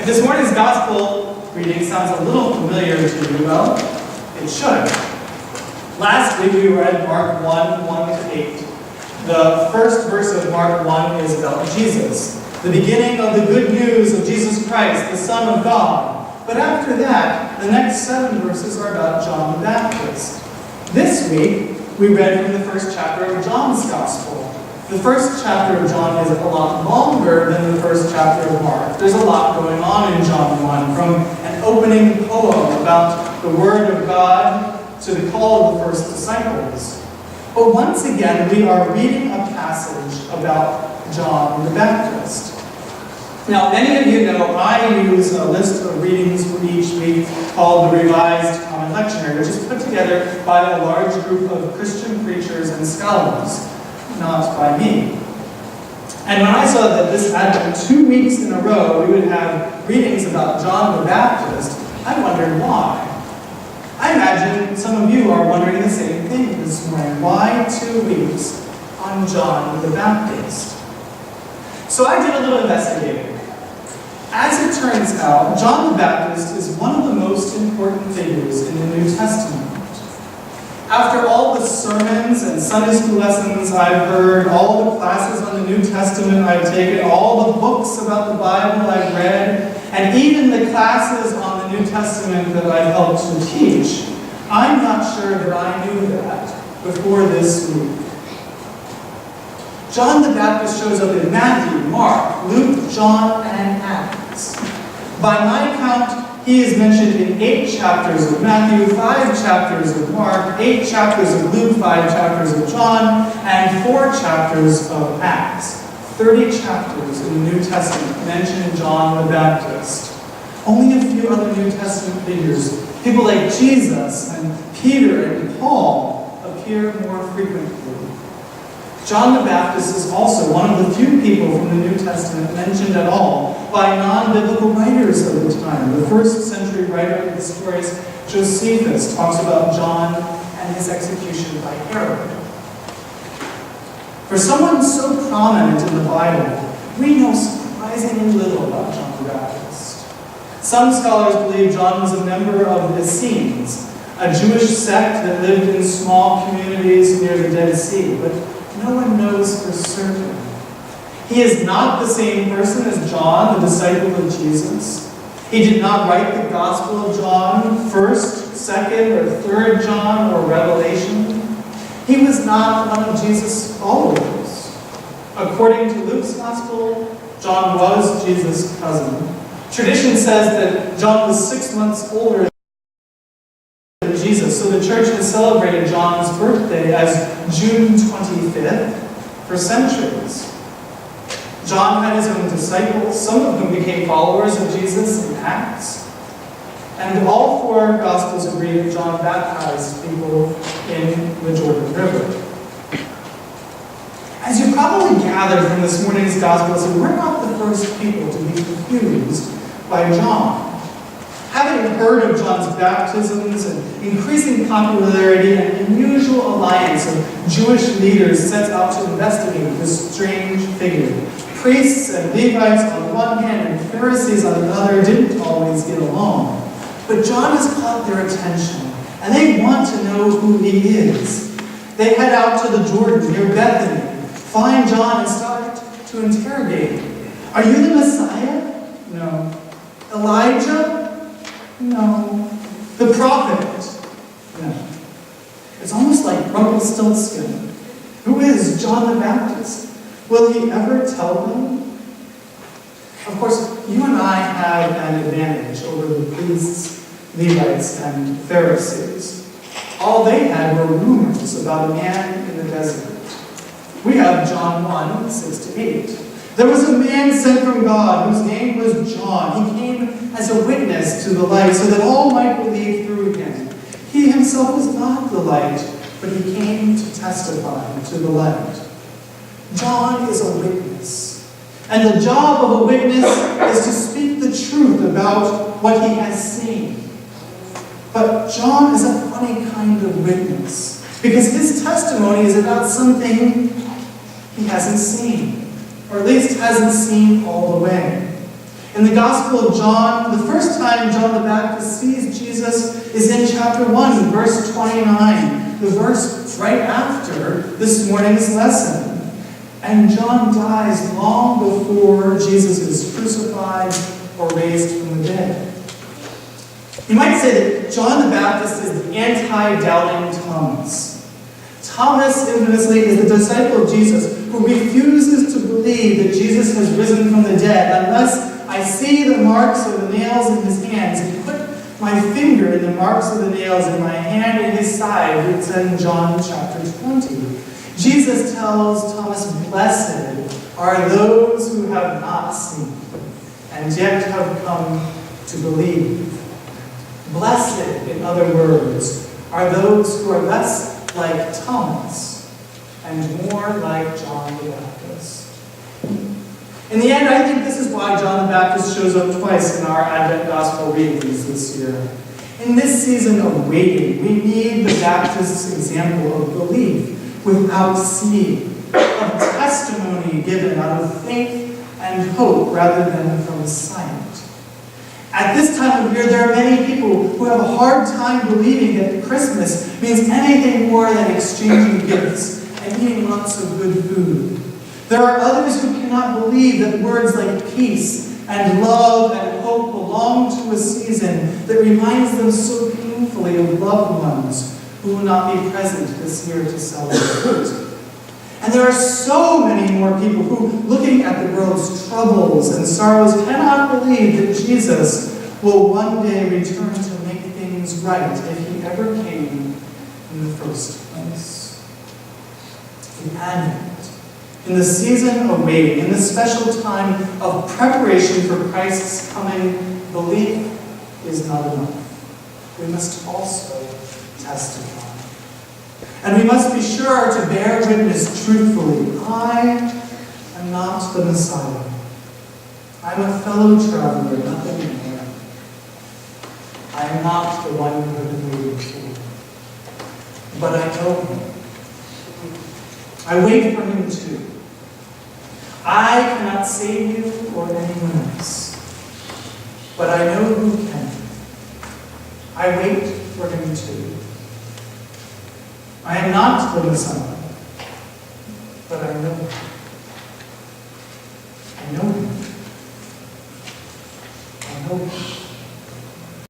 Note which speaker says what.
Speaker 1: If this morning's gospel reading sounds a little familiar to you, well, it should. Last week we read Mark 1:1-8. The first verse of Mark 1 is about Jesus, the beginning of the good news of Jesus Christ, the Son of God. But after that, the next 7 verses are about John the Baptist. This week, we read from the first chapter of John's Gospel. The first chapter of John is a lot longer than the first chapter of Mark. There's a lot going on in John 1, from an opening poem about the Word of God to the call of the first disciples. But once again, we are reading a passage about John the Baptist. Now, many of you know I use a list of readings for each week called the Revised Common Lectionary, which is put together by a large group of Christian preachers and scholars, not by me. And when I saw that this Advent, 2 weeks in a row, we would have readings about John the Baptist, I wondered why. I imagine some of you are wondering the same thing this morning. Why 2 weeks on John the Baptist? So I did a little investigating. As it turns out, John the Baptist is one of the most important figures in the New Testament. After all the sermons and Sunday school lessons I've heard, all the classes on the New Testament I've taken, all the books about the Bible I've read, and even the classes on the New Testament that I helped to teach, I'm not sure that I knew that before this week. John the Baptist shows up in Matthew, Mark, Luke, John, and Acts. By my count, he is mentioned in 8 chapters of Matthew, 5 chapters of Mark, 8 chapters of Luke, 5 chapters of John, and 4 chapters of Acts. 30 chapters in the New Testament mention John the Baptist. Only a few other New Testament figures, people like Jesus and Peter and Paul, appear more frequently. John the Baptist is also one of the few people from the New Testament mentioned at all by non-biblical writers of the time. The first century writer of the stories, Josephus, talks about John and his execution by Herod. For someone so prominent in the Bible, we know surprisingly little about John the Baptist. Some scholars believe John was a member of the Essenes, a Jewish sect that lived in small communities near the Dead Sea, but no one knows for certain. He is not the same person as John, the disciple of Jesus. He did not write the Gospel of John, 1st, 2nd, or 3rd John, or Revelation. He was not one of Jesus' followers. According to Luke's Gospel, John was Jesus' cousin. Tradition says that John was 6 months older than Jesus, so the church has celebrated John's birthday as June 25th for centuries. John had his own disciples, some of whom became followers of Jesus in Acts. And all 4 Gospels agree that John baptized people in the Jordan River. As you probably gathered from this morning's Gospel, we're not the first people to be confused by John. Having heard of John's baptisms and increasing popularity and unusual alliance of Jewish leaders sets out to investigate this strange figure. Priests and Levites on one hand and Pharisees on the other didn't always get along. But John has caught their attention, and they want to know who he is. They head out to the Jordan near Bethany, find John, and start to interrogate him. Are you the Messiah? No. Elijah? No. The prophet? No. It's almost like Rumpelstiltskin. Who is John the Baptist? Will he ever tell them? Of course, you and I have an advantage over the priests, Levites, and Pharisees. All they had were rumors about a man in the desert. We have John 1:6-8. There was a man sent from God whose name was John. He came as a witness to the light so that all might believe through him. He himself was not the light, but he came to testify to the light. John is a witness. And the job of a witness is to speak the truth about what he has seen. But John is a funny kind of witness because his testimony is about something he hasn't seen, or at least hasn't seen all the way. In the Gospel of John, the first time John the Baptist sees Jesus is in chapter 1, verse 29, the verse right after this morning's lesson. And John dies long before Jesus is crucified or raised from the dead. You might say that John the Baptist is the anti-doubting Thomas. Thomas, infamously, is the disciple of Jesus who refuses to believe that Jesus has risen from the dead unless I see the marks of the nails in his hands and put my finger in the marks of the nails in my hand in his side. It's in John chapter 20. Jesus tells Thomas, "Blessed are those who have not seen and yet have come to believe." Blessed, in other words, are those who are less like Thomas and more like John the Baptist. In the end, I think this is why John the Baptist shows up twice in our Advent Gospel readings this year. In this season of waiting, we need the Baptist's example of belief without seeing, of testimony given out of faith and hope rather than from sight. At this time of year, there are many people who have a hard time believing that Christmas means anything more than exchanging gifts and eating lots of good food. There are others who cannot believe that words like peace and love and hope belong to a season that reminds them so painfully of loved ones who will not be present this year to celebrate. And there are so many more people who, looking at the world's troubles and sorrows, cannot believe that Jesus will one day return to make things right if he ever came in the first place. In Advent, in the season of waiting, in the special time of preparation for Christ's coming, belief is not enough. We must also testify. And we must be sure to bear witness truthfully. I am not the Messiah. I'm a fellow traveler, nothing more. I am not the one who has been waiting for. But I know him. I wait for him too. I cannot save you or anyone else. But I know who can. I wait for him too. I am not the Messiah.